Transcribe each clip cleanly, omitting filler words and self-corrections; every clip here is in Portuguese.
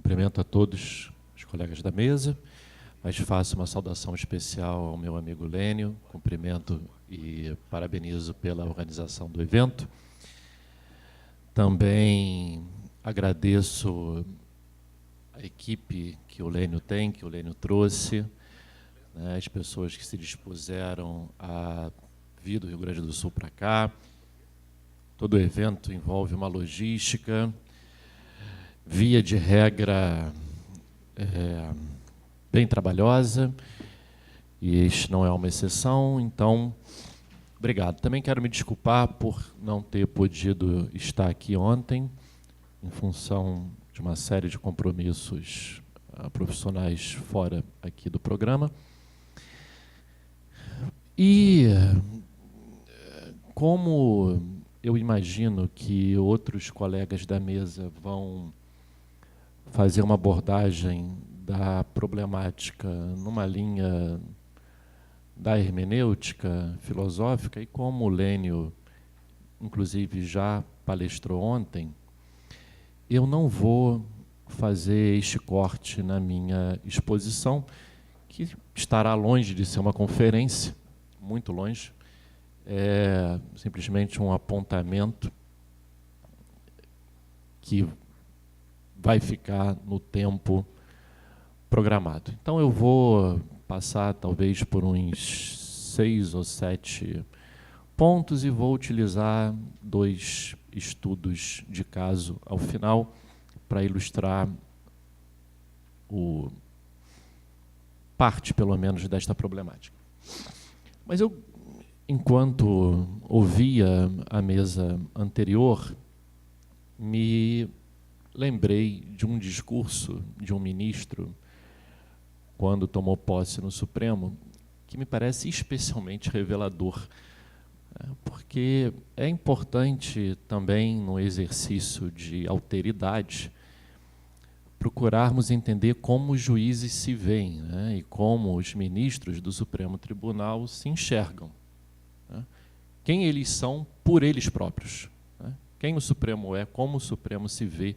Cumprimento a todos os colegas da mesa, mas faço uma saudação especial ao meu amigo Lênio, cumprimento e parabenizo pela organização do evento. Também agradeço a equipe que o Lênio tem, que o Lênio trouxe, né, as pessoas que se dispuseram a vir do Rio Grande do Sul para cá. Todo evento envolve uma logística, via de regra bem trabalhosa, e este não é uma exceção, então, obrigado. Também quero me desculpar por não ter podido estar aqui ontem, em função de uma série de compromissos profissionais fora aqui do programa. E, como eu imagino que outros colegas da mesa vão fazer uma abordagem da problemática numa linha da hermenêutica filosófica, e como o Lênio, inclusive, já palestrou ontem, eu não vou fazer este corte na minha exposição, que estará longe de ser uma conferência, muito longe, é simplesmente um apontamento que vai ficar no tempo programado. Então, eu vou passar, talvez, por uns 6 ou 7 pontos e vou utilizar 2 estudos de caso ao final para ilustrar parte, pelo menos, desta problemática. Mas eu, enquanto ouvia a mesa anterior, me lembrei de um discurso de um ministro, quando tomou posse no Supremo, que me parece especialmente revelador, porque é importante também, no exercício de alteridade, procurarmos entender como os juízes se veem, né, e como os ministros do Supremo Tribunal se enxergam, né, quem eles são por eles próprios, né, quem o Supremo é, como o Supremo se vê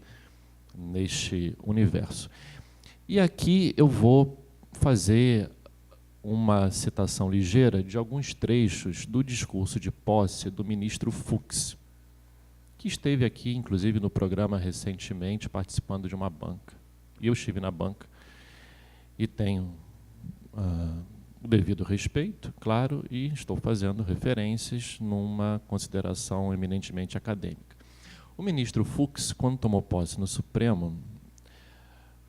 neste universo. E aqui eu vou fazer uma citação ligeira de alguns trechos do discurso de posse do ministro Fux, que esteve aqui, inclusive, no programa recentemente, participando de uma banca. E eu estive na banca e tenho o devido respeito, claro, e estou fazendo referências numa consideração eminentemente acadêmica. O ministro Fux, quando tomou posse no Supremo,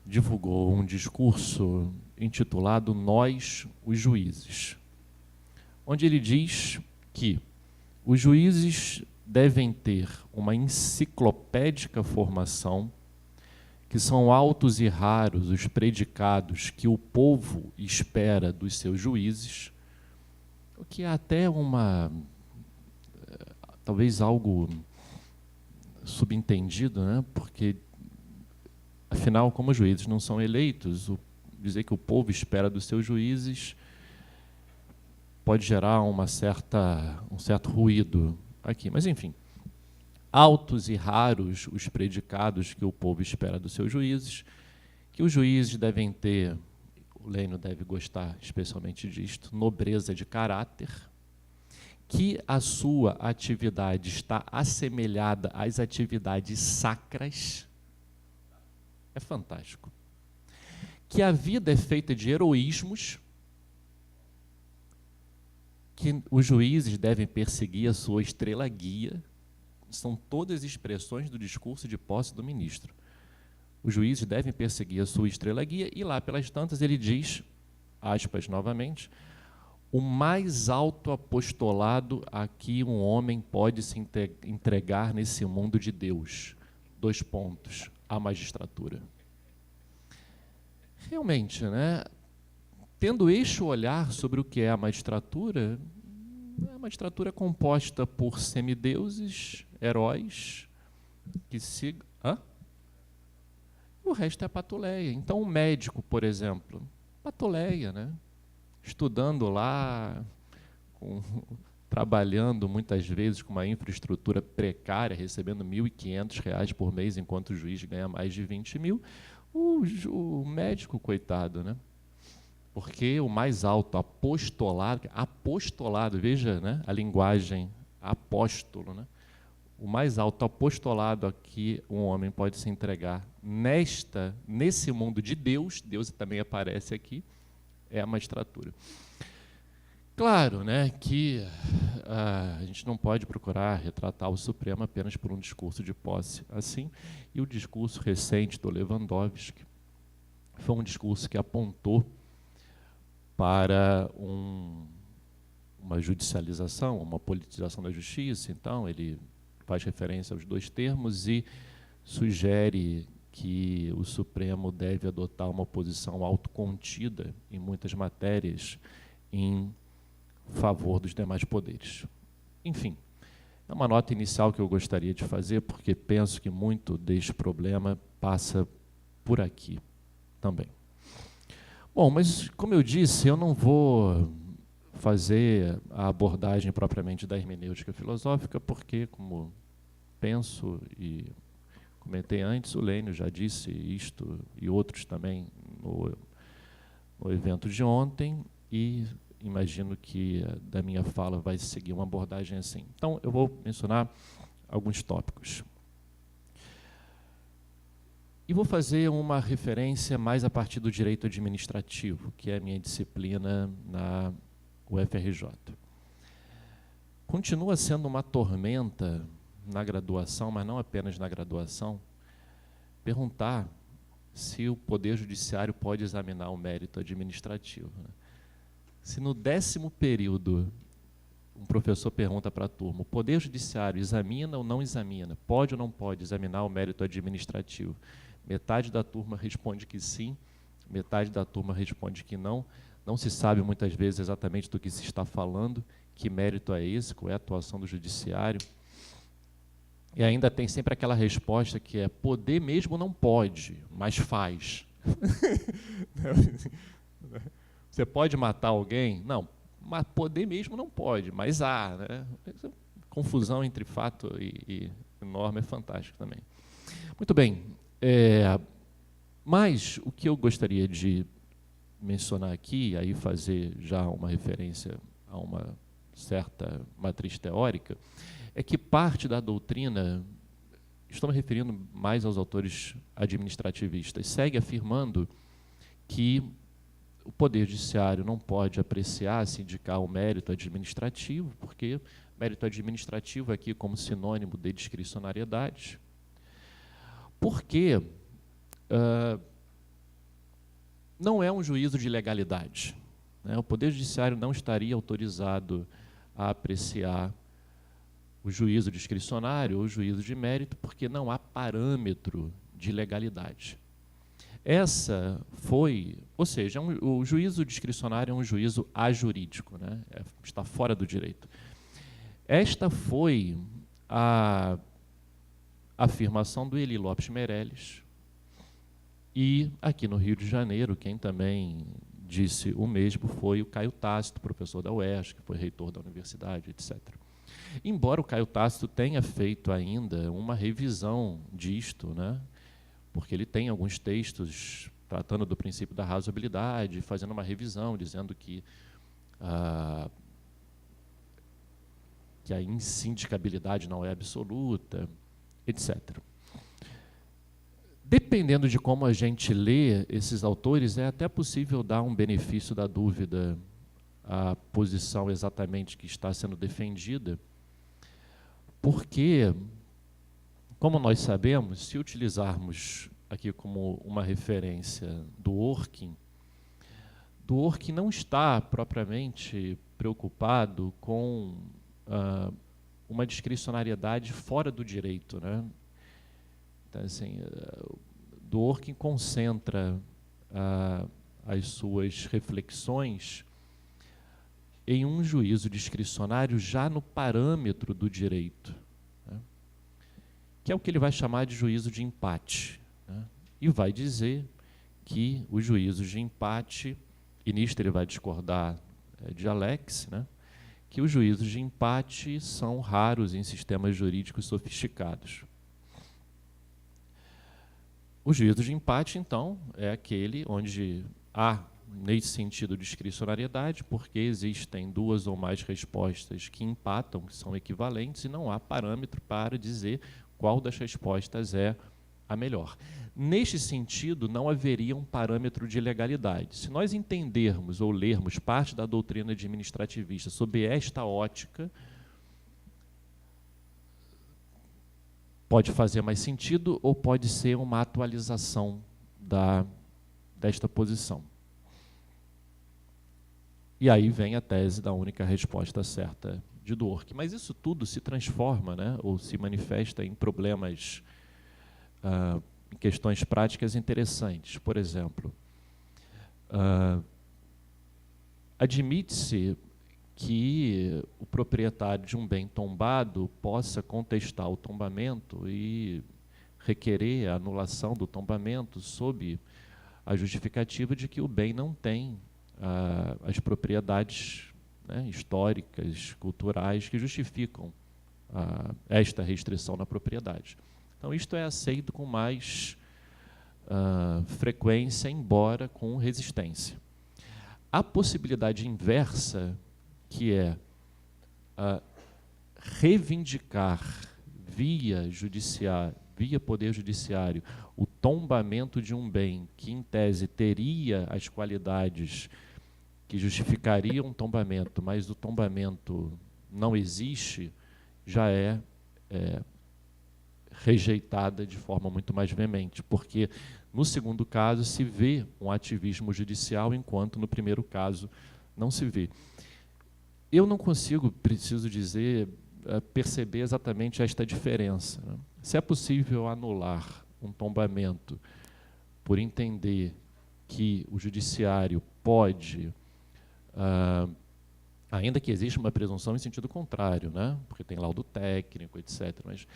divulgou um discurso intitulado Nós, os Juízes, onde ele diz que os juízes devem ter uma enciclopédica formação, que são altos e raros os predicados que o povo espera dos seus juízes, o que é até talvez algo subentendido, né? Porque, afinal, como os juízes não são eleitos, dizer que o povo espera dos seus juízes pode gerar um certo ruído aqui. Mas, enfim, altos e raros os predicados que o povo espera dos seus juízes, que os juízes devem ter, o Lênio deve gostar especialmente disto, nobreza de caráter, que a sua atividade está assemelhada às atividades sacras. É fantástico. Que a vida é feita de heroísmos, que os juízes devem perseguir a sua estrela guia. São todas expressões do discurso de posse do ministro. Os juízes devem perseguir a sua estrela guia, e lá pelas tantas ele diz, aspas novamente, o mais alto apostolado a que um homem pode se entregar nesse mundo de Deus. 2 pontos, a magistratura. Realmente, né? Tendo este olhar sobre o que é a magistratura é composta por semideuses, heróis, que se... O resto é patuleia. Então, um médico, por exemplo, patuleia, né? Estudando lá, trabalhando muitas vezes com uma infraestrutura precária, recebendo R$ 1.500 por mês, enquanto o juiz ganha mais de 20 mil. O médico, coitado, né? Porque o mais alto apostolado, veja, né, a linguagem apóstolo, né? O mais alto apostolado a que um homem pode se entregar nesse mundo de Deus, Deus também aparece aqui, é a magistratura. Claro, né, que a gente não pode procurar retratar o Supremo apenas por um discurso de posse assim, e o discurso recente do Lewandowski foi um discurso que apontou para uma judicialização, uma politização da justiça. Então, ele faz referência aos dois termos e sugere que o Supremo deve adotar uma posição autocontida em muitas matérias em favor dos demais poderes. Enfim, é uma nota inicial que eu gostaria de fazer, porque penso que muito deste problema passa por aqui também. Bom, mas, como eu disse, eu não vou fazer a abordagem propriamente da hermenêutica filosófica, porque, como penso e comentei antes, o Lênio já disse isto e outros também no evento de ontem, e imagino que da minha fala vai seguir uma abordagem assim. Então, eu vou mencionar alguns tópicos. E vou fazer uma referência mais a partir do direito administrativo, que é a minha disciplina na UFRJ. Continua sendo uma tormenta na graduação, mas não apenas na graduação, perguntar se o Poder Judiciário pode examinar o mérito administrativo. Se no 10º período um professor pergunta para a turma, o Poder Judiciário examina ou não examina, pode ou não pode examinar o mérito administrativo? Metade da turma responde que sim, metade da turma responde que não. Não se sabe muitas vezes exatamente do que se está falando, que mérito é esse, qual é a atuação do Judiciário. E ainda tem sempre aquela resposta que é, poder mesmo não pode, mas faz. Você pode matar alguém? Não, mas poder mesmo não pode, mas há. Né? Confusão entre fato e norma é fantástica também. Muito bem, mas o que eu gostaria de mencionar aqui, aí fazer já uma referência a uma certa matriz teórica, é que parte da doutrina, estou me referindo mais aos autores administrativistas, segue afirmando que o Poder Judiciário não pode apreciar, se indicar o mérito administrativo, porque mérito administrativo aqui como sinônimo de discricionariedade, porque não é um juízo de legalidade. Né? O Poder Judiciário não estaria autorizado a apreciar o juízo discricionário ou o juízo de mérito, porque não há parâmetro de legalidade. Essa foi, ou seja, o juízo discricionário é um juízo ajurídico, né? Está fora do direito. Esta foi a afirmação do Eli Lopes Meirelles, e aqui no Rio de Janeiro, quem também disse o mesmo foi o Caio Tácito, professor da UERJ, que foi reitor da universidade, etc. Embora o Caio Tácito tenha feito ainda uma revisão disto, né? Porque ele tem alguns textos tratando do princípio da razoabilidade, fazendo uma revisão, dizendo que a insindicabilidade não é absoluta, etc. Dependendo de como a gente lê esses autores, é até possível dar um benefício da dúvida à posição exatamente que está sendo defendida, porque, como nós sabemos, se utilizarmos aqui como uma referência Dworkin não está propriamente preocupado com uma discricionariedade fora do direito, né? Então, assim, Dworkin concentra as suas reflexões em um juízo discricionário já no parâmetro do direito, né? Que é o que ele vai chamar de juízo de empate, né? E vai dizer que os juízos de empate, e nisto ele vai discordar de Alex, né? Que os juízos de empate são raros em sistemas jurídicos sofisticados. O juízo de empate, então, é aquele onde há, nesse sentido, discricionariedade, porque existem duas ou mais respostas que empatam, que são equivalentes, e não há parâmetro para dizer qual das respostas é a melhor. Neste sentido, não haveria um parâmetro de legalidade. Se nós entendermos ou lermos parte da doutrina administrativista sob esta ótica, pode fazer mais sentido ou pode ser uma atualização desta posição. E aí vem a tese da única resposta certa de Dworkin. Mas isso tudo se transforma, né, ou se manifesta em problemas, em questões práticas interessantes. Por exemplo, admite-se que o proprietário de um bem tombado possa contestar o tombamento e requerer a anulação do tombamento sob a justificativa de que o bem não tem as propriedades, né, históricas, culturais, que justificam esta restrição na propriedade. Então, isto é aceito com mais frequência, embora com resistência. A possibilidade inversa, que é reivindicar via poder judiciário o tombamento de um bem que, em tese, teria as qualidades que justificariam um tombamento, mas o tombamento não existe, já é rejeitada de forma muito mais veemente, porque no segundo caso se vê um ativismo judicial, enquanto no primeiro caso não se vê. Eu não consigo, preciso dizer, perceber exatamente esta diferença, né? Se é possível anular um tombamento por entender que o judiciário pode, ainda que exista uma presunção em sentido contrário, né? Porque tem laudo técnico, etc., mas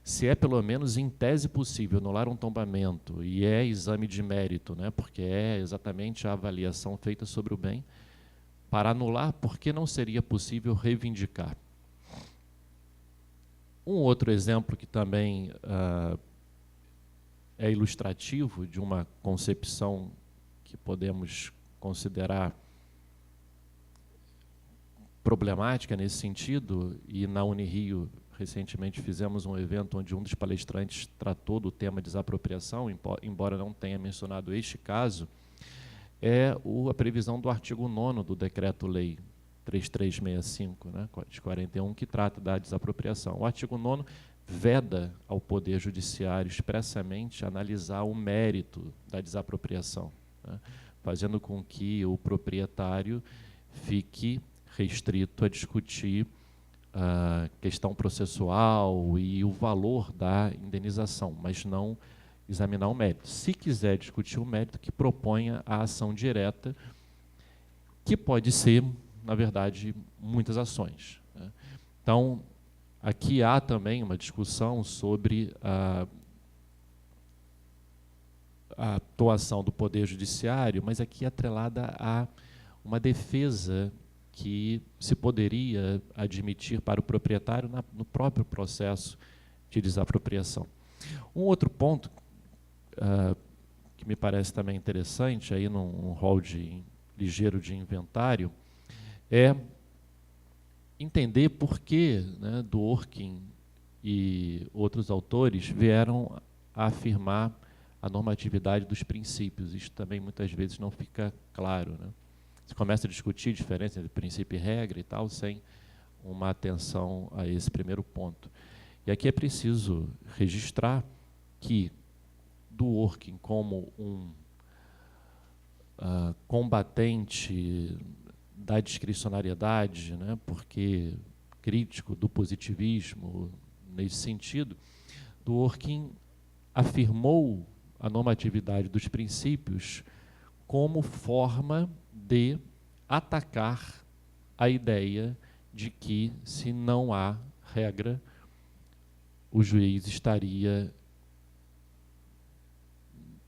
se é pelo menos em tese possível anular um tombamento, e é exame de mérito, né? Porque é exatamente a avaliação feita sobre o bem, para anular, por que não seria possível reivindicar? Um outro exemplo que também é ilustrativo de uma concepção que podemos considerar problemática nesse sentido, e na Unirio recentemente fizemos um evento onde um dos palestrantes tratou do tema desapropriação, embora não tenha mencionado este caso, é a previsão do artigo 9º do Decreto-Lei 3365, né, de 41, que trata da desapropriação. O artigo 9º veda ao Poder Judiciário expressamente analisar o mérito da desapropriação, né, fazendo com que o proprietário fique restrito a discutir a questão processual e o valor da indenização, mas não examinar o mérito. Se quiser discutir o mérito, que proponha a ação direta, que pode ser, na verdade, muitas ações, né? Então, aqui há também uma discussão sobre a atuação do Poder Judiciário, mas aqui atrelada a uma defesa que se poderia admitir para o proprietário no próprio processo de desapropriação. Um outro ponto que me parece também interessante, aí num rol ligeiro de inventário, é entender por que, né, Dworkin e outros autores vieram a afirmar a normatividade dos princípios. Isto também muitas vezes não fica claro, né? Você começa a discutir diferença entre princípio e regra e tal, sem uma atenção a esse primeiro ponto. E aqui é preciso registrar que Dworkin, como um combatente da discricionariedade, né, porque crítico do positivismo nesse sentido, Dworkin afirmou a normatividade dos princípios como forma de atacar a ideia de que, se não há regra, o juiz estaria,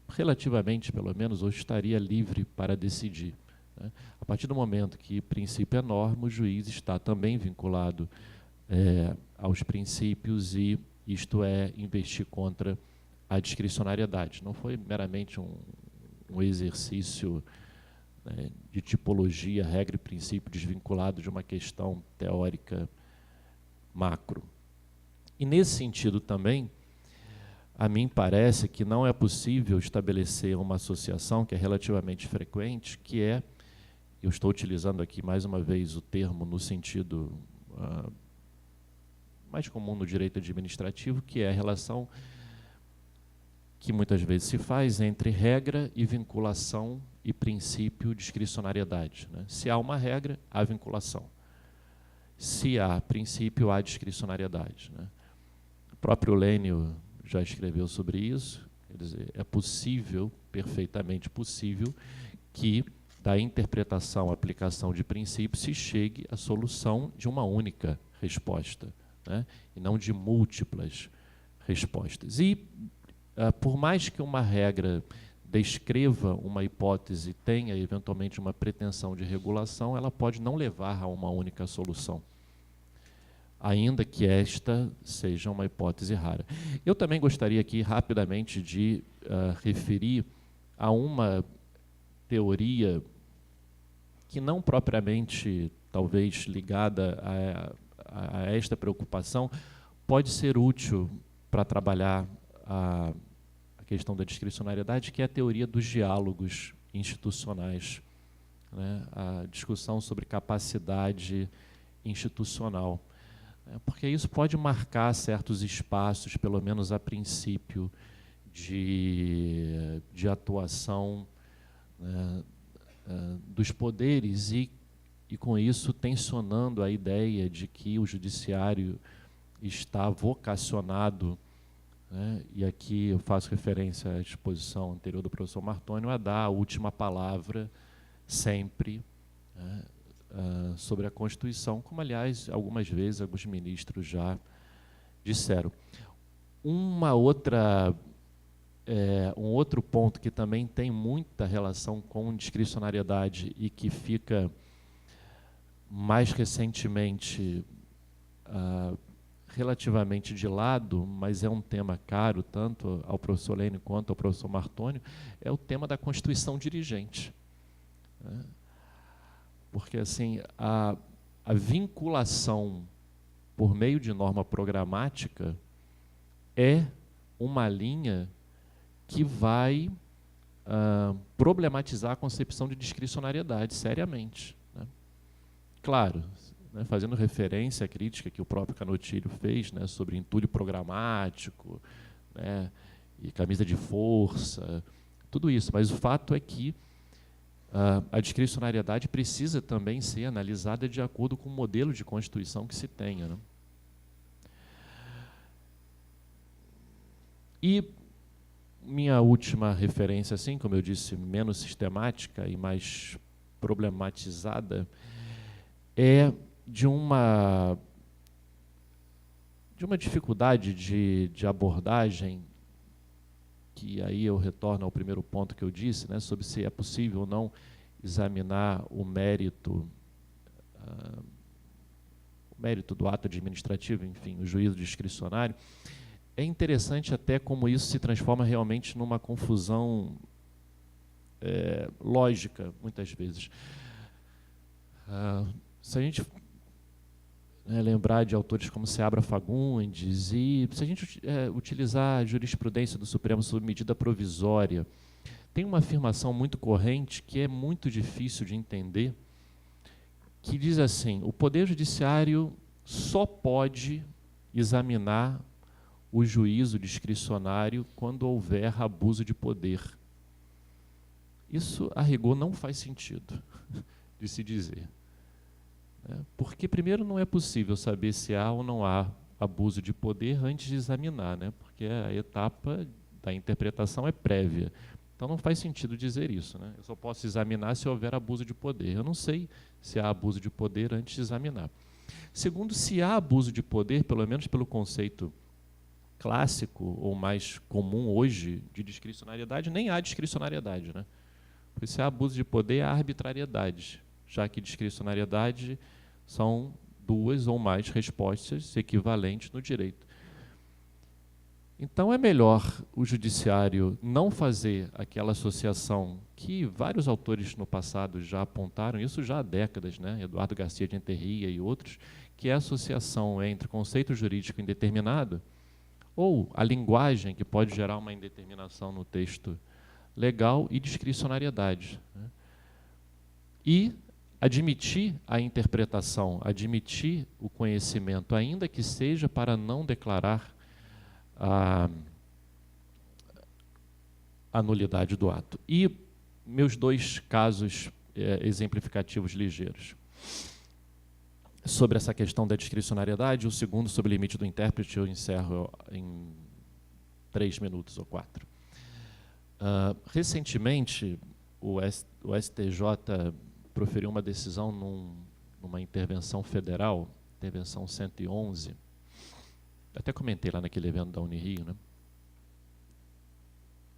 relativamente pelo menos, ou estaria livre para decidir, né? A partir do momento que princípio é norma, o juiz está também vinculado aos princípios, e isto é investir contra à discricionariedade. Não foi meramente um exercício, né, de tipologia, regra e princípio desvinculado de uma questão teórica macro. E, nesse sentido também, a mim parece que não é possível estabelecer uma associação que é relativamente frequente, que é, eu estou utilizando aqui mais uma vez o termo no sentido mais comum no direito administrativo, que é a relação que muitas vezes se faz entre regra e vinculação e princípio discricionariedade, né? Se há uma regra, há vinculação. Se há princípio, há discricionariedade, né? O próprio Lênio já escreveu sobre isso, quer dizer, é possível, perfeitamente possível, que da interpretação, aplicação de princípios se chegue à solução de uma única resposta, né? E não de múltiplas respostas. E, por mais que uma regra descreva uma hipótese, tenha eventualmente uma pretensão de regulação, ela pode não levar a uma única solução, ainda que esta seja uma hipótese rara. Eu também gostaria aqui rapidamente de referir a uma teoria que não propriamente, talvez, ligada a esta preocupação, pode ser útil para trabalhar a questão da discricionariedade, que é a teoria dos diálogos institucionais, né? A discussão sobre capacidade institucional, né? Porque isso pode marcar certos espaços, pelo menos a princípio, de atuação, né, dos poderes e, com isso, tensionando a ideia de que o judiciário está vocacionado, né, e aqui eu faço referência à exposição anterior do professor Martônio, a dar a última palavra sempre, né, sobre a Constituição, como, aliás, algumas vezes alguns ministros já disseram. Um outro ponto que também tem muita relação com discricionariedade e que fica mais recentemente relativamente de lado, mas é um tema caro tanto ao professor Lênio quanto ao professor Martônio, é o tema da Constituição dirigente, né? Porque, assim, a vinculação por meio de norma programática é uma linha que vai problematizar a concepção de discricionariedade seriamente, né? Claro, né, fazendo referência à crítica que o próprio Canottilho fez, né, sobre entulho programático, né, e camisa de força, tudo isso. Mas o fato é que a discricionariedade precisa também ser analisada de acordo com o modelo de Constituição que se tenha, né? E minha última referência, assim, como eu disse, menos sistemática e mais problematizada, é de uma dificuldade de abordagem, que aí eu retorno ao primeiro ponto que eu disse, né, sobre se é possível ou não examinar o mérito do ato administrativo, enfim, o juízo discricionário. É interessante até como isso se transforma realmente numa confusão lógica, muitas vezes. Se a gente lembrar de autores como Seabra Fagundes, e se a gente utilizar a jurisprudência do Supremo sobre medida provisória, tem uma afirmação muito corrente que é muito difícil de entender, que diz assim: o Poder Judiciário só pode examinar o juízo discricionário quando houver abuso de poder. Isso, a rigor, não faz sentido de se dizer. Porque, primeiro, não é possível saber se há ou não há abuso de poder antes de examinar, né? Porque a etapa da interpretação é prévia. Então, não faz sentido dizer isso, né? Eu só posso examinar se houver abuso de poder. Eu não sei se há abuso de poder antes de examinar. Segundo, se há abuso de poder, pelo menos pelo conceito clássico ou mais comum hoje de discricionariedade, nem há discricionariedade, né? Porque se há abuso de poder, há arbitrariedade, já que discricionariedade são duas ou mais respostas equivalentes no direito. Então, é melhor o judiciário não fazer aquela associação que vários autores no passado já apontaram, isso já há décadas, né? Eduardo Garcia de Enterria e outros, que é a associação entre conceito jurídico indeterminado ou a linguagem que pode gerar uma indeterminação no texto legal e discricionariedade, né? E admitir a interpretação, admitir o conhecimento, ainda que seja para não declarar a nulidade do ato. E meus 2 casos exemplificativos ligeiros. Sobre essa questão da discricionariedade, o segundo, sobre o limite do intérprete, eu encerro em 3 minutos ou 4. Recentemente, o STJ proferiu uma decisão numa intervenção federal, intervenção 111, até comentei lá naquele evento da Unirio, né?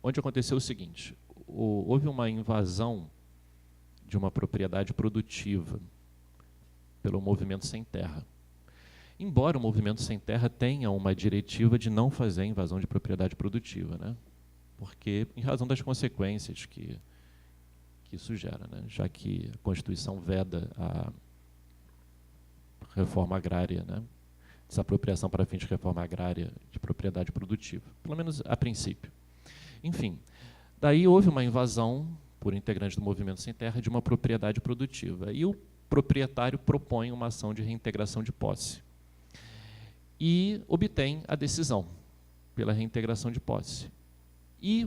Onde aconteceu o seguinte: houve uma invasão de uma propriedade produtiva pelo Movimento Sem Terra. Embora o Movimento Sem Terra tenha uma diretiva de não fazer invasão de propriedade produtiva, né? Porque, em razão das consequências que isso gera, né? Já que a Constituição veda a reforma agrária, né? Desapropriação para fins de reforma agrária de propriedade produtiva, pelo menos a princípio. Enfim, daí houve uma invasão por integrantes do Movimento Sem Terra de uma propriedade produtiva. E o proprietário propõe uma ação de reintegração de posse. E obtém a decisão pela reintegração de posse. E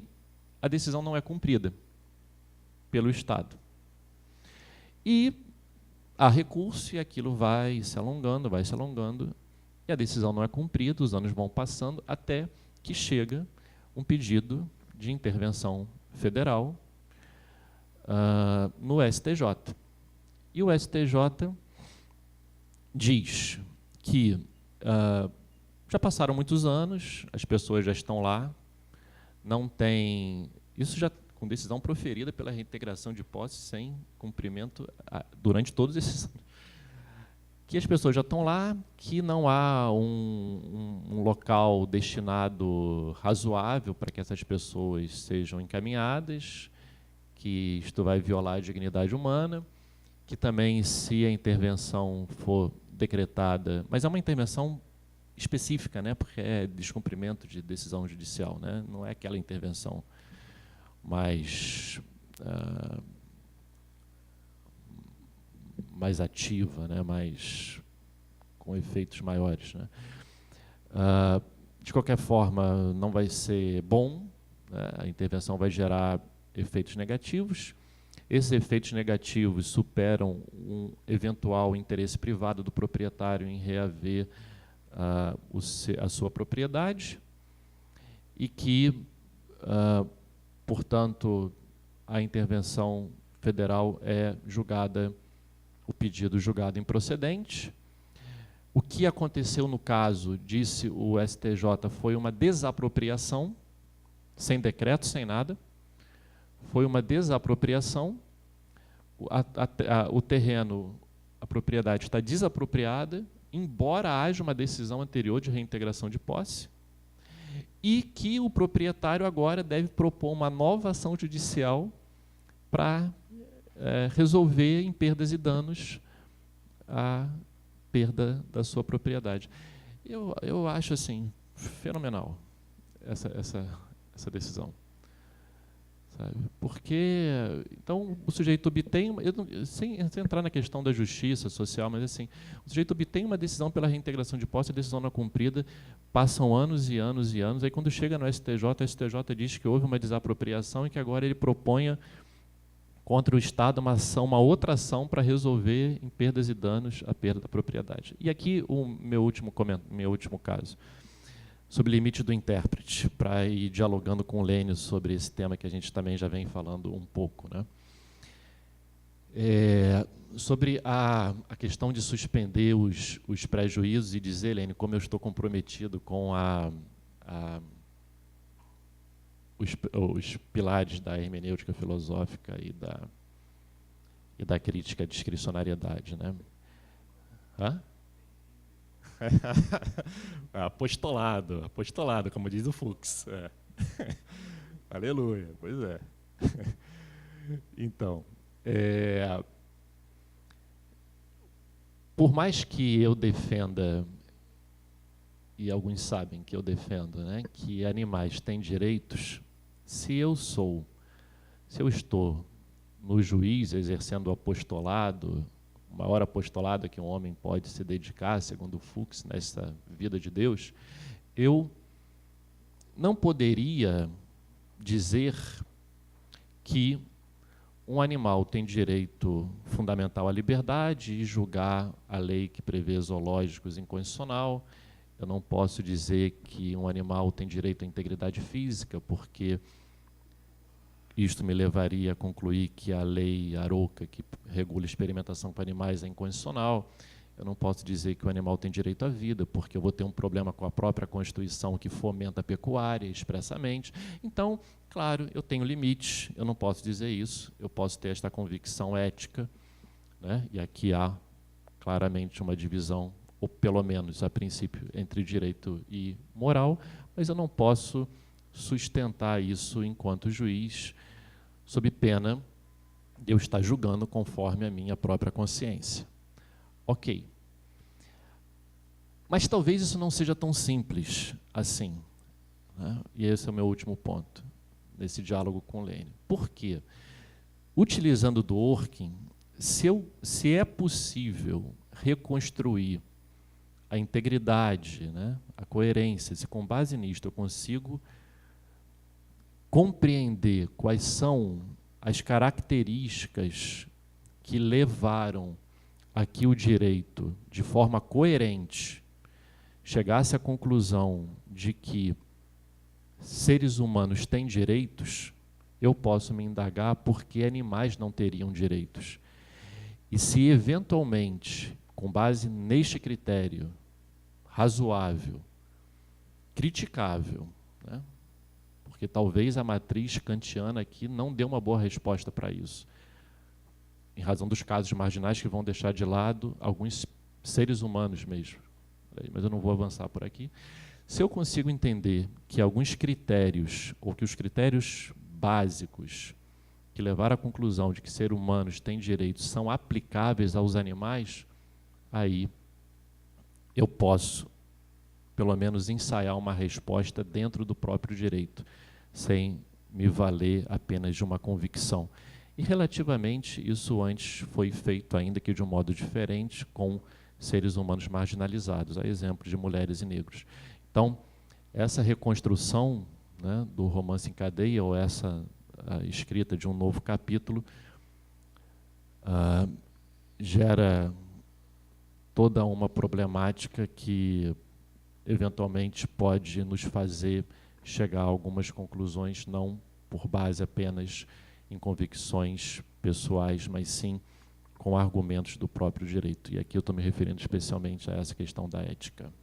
a decisão não é cumprida pelo Estado. E há recurso e aquilo vai se alongando, e a decisão não é cumprida, os anos vão passando, até que chega um pedido de intervenção federal no STJ. E o STJ diz que já passaram muitos anos, as pessoas já estão lá, não tem... Isso já com decisão proferida pela reintegração de posse sem cumprimento durante todos esses anos. Que as pessoas já estão lá, que não há um local destinado razoável para que essas pessoas sejam encaminhadas, que isto vai violar a dignidade humana, que também, se a intervenção for decretada, mas é uma intervenção específica, né, porque é descumprimento de decisão judicial, né, não é aquela intervenção mais ativa, né, com efeitos maiores, né. De qualquer forma, não vai ser bom, né, a intervenção vai gerar efeitos negativos. Esses efeitos negativos superam um eventual interesse privado do proprietário em reaver a sua propriedade e que, portanto, a intervenção federal é julgada, o pedido julgado improcedente. O que aconteceu no caso, disse o STJ, foi uma desapropriação, sem decreto, sem nada. Foi uma desapropriação, o terreno, a propriedade está desapropriada, embora haja uma decisão anterior de reintegração de posse, e que o proprietário agora deve propor uma nova ação judicial para resolver em perdas e danos a perda da sua propriedade. Eu acho assim fenomenal essa decisão, sabe? Porque então o sujeito obtém, sem entrar na questão da justiça social, mas assim, o sujeito obtém uma decisão pela reintegração de posse, a decisão não é cumprida, passam anos e anos e anos, aí quando chega no STJ, o STJ diz que houve uma desapropriação e que agora ele proponha contra o Estado uma outra ação para resolver em perdas e danos a perda da propriedade. E aqui o meu último caso, sobre o limite do intérprete, para ir dialogando com o Lênio sobre esse tema que a gente também já vem falando um pouco, né? Sobre a questão de suspender os prejuízos e dizer, Lênio, como eu estou comprometido com os pilares da hermenêutica filosófica e da crítica à discricionariedade, né? Hã? Apostolado, como diz o Fux. Aleluia, pois é. Então, por mais que eu defenda, e alguns sabem que eu defendo, né, que animais têm direitos, se eu estou no juiz exercendo o apostolado, o maior apostolado que um homem pode se dedicar, segundo o Fux, nessa vida de Deus, eu não poderia dizer que um animal tem direito fundamental à liberdade e julgar a lei que prevê zoológicos inconstitucional. Eu não posso dizer que um animal tem direito à integridade física, porque isto me levaria a concluir que a lei Arouca, que regula a experimentação com animais, é inconstitucional. Eu não posso dizer que o animal tem direito à vida, porque eu vou ter um problema com a própria Constituição que fomenta a pecuária expressamente. Então, claro, eu tenho limites, eu não posso dizer isso, eu posso ter esta convicção ética, né? E aqui há claramente uma divisão, ou pelo menos a princípio, entre direito e moral, mas eu não posso sustentar isso enquanto juiz, sob pena de eu estar julgando conforme a minha própria consciência. Ok. Mas talvez isso não seja tão simples assim, né? E esse é o meu último ponto, nesse diálogo com Lênin. Por quê? Utilizando Dworkin, se é possível reconstruir a integridade, né, a coerência, se com base nisto eu consigo compreender quais são as características que levaram a que o direito, de forma coerente, chegasse à conclusão de que seres humanos têm direitos, eu posso me indagar por que animais não teriam direitos. E se, eventualmente, com base neste critério razoável, criticável, né, porque talvez a matriz kantiana aqui não dê uma boa resposta para isso, em razão dos casos marginais que vão deixar de lado alguns seres humanos mesmo. Mas eu não vou avançar por aqui. Se eu consigo entender que alguns critérios, ou que os critérios básicos que levaram à conclusão de que seres humanos têm direitos são aplicáveis aos animais, aí eu posso, pelo menos, ensaiar uma resposta dentro do próprio direito, sem me valer apenas de uma convicção. E, relativamente, isso antes foi feito, ainda que de um modo diferente, com seres humanos marginalizados, a exemplo de mulheres e negros. Então, essa reconstrução, né, do romance em cadeia, ou essa escrita de um novo capítulo, gera toda uma problemática que, eventualmente, pode nos fazer chegar a algumas conclusões, não por base apenas em convicções pessoais, mas sim com argumentos do próprio direito. E aqui eu estou me referindo especialmente a essa questão da ética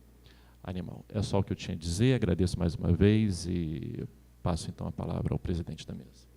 animal. É só o que eu tinha a dizer, agradeço mais uma vez e passo então a palavra ao presidente da mesa.